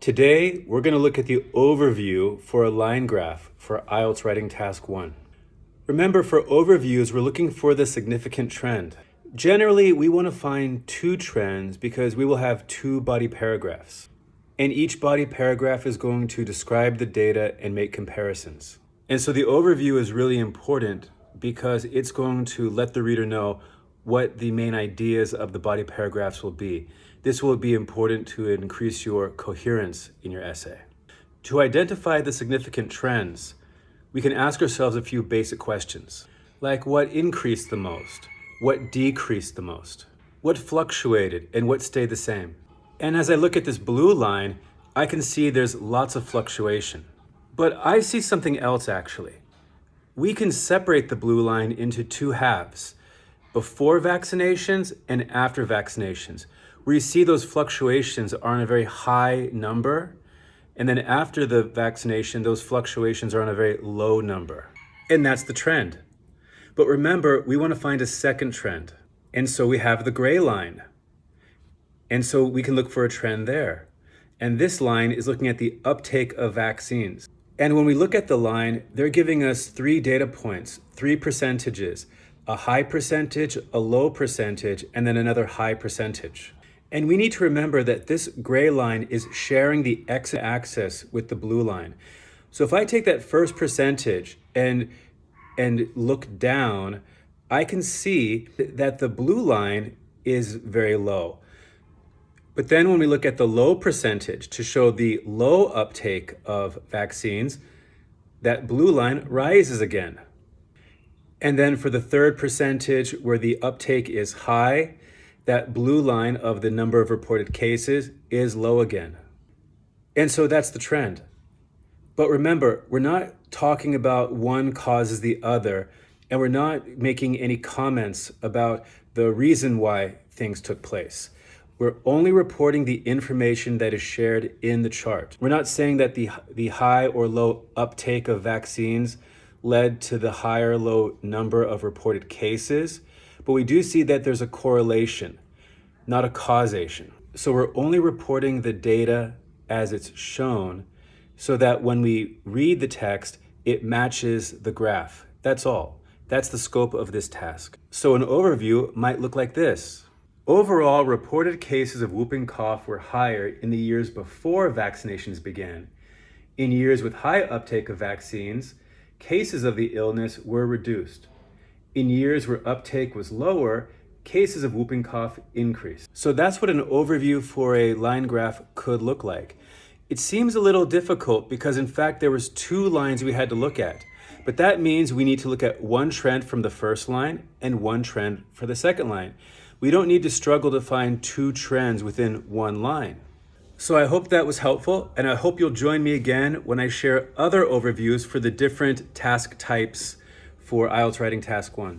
Today, we're going to look at the overview for a line graph for IELTS Writing Task 1. Remember, for overviews, we're looking for the significant trend. Generally, we want to find two trends because we will have two body paragraphs. And each body paragraph is going to describe the data and make comparisons. And so the overview is really important because it's going to let the reader know what the main ideas of the body paragraphs will be. This will be important to increase your coherence in your essay. To identify the significant trends, we can ask ourselves a few basic questions, like what increased the most, what decreased the most, what fluctuated, and what stayed the same. And as I look at this blue line, I can see there's lots of fluctuation. But I see something else actually. We can separate the blue line into two halves, before vaccinations and after vaccinations, where you see those fluctuations are on a very high number, and then after the vaccination, those fluctuations are on a very low number. And that's the trend. But remember, we want to find a second trend. And so we have the gray line. And so we can look for a trend there. And this line is looking at the uptake of vaccines. And when we look at the line, they're giving us three data points, three percentages, a high percentage, a low percentage, and then another high percentage. And we need to remember that this gray line is sharing the x-axis with the blue line. So if I take that first percentage and look down, I can see that the blue line is very low. But then when we look at the low percentage to show the low uptake of vaccines, that blue line rises again. And then for the third percentage where the uptake is high, that blue line of the number of reported cases is low again. And so that's the trend. But remember, we're not talking about one causes the other, and we're not making any comments about the reason why things took place. We're only reporting the information that is shared in the chart. We're not saying that the high or low uptake of vaccines led to the high or low number of reported cases, but we do see that there's a correlation, not a causation. So we're only reporting the data as it's shown so that when we read the text, it matches the graph. That's all. That's the scope of this task. So an overview might look like this. Overall, reported cases of whooping cough were higher in the years before vaccinations began. In years with high uptake of vaccines, cases of the illness were reduced. In years where uptake was lower, cases of whooping cough increased. So that's what an overview for a line graph could look like. It seems a little difficult because in fact there was two lines we had to look at. But that means we need to look at one trend from the first line and one trend for the second line. We don't need to struggle to find two trends within one line. So I hope that was helpful, and I hope you'll join me again when I share other overviews for the different task types for IELTS Writing Task 1.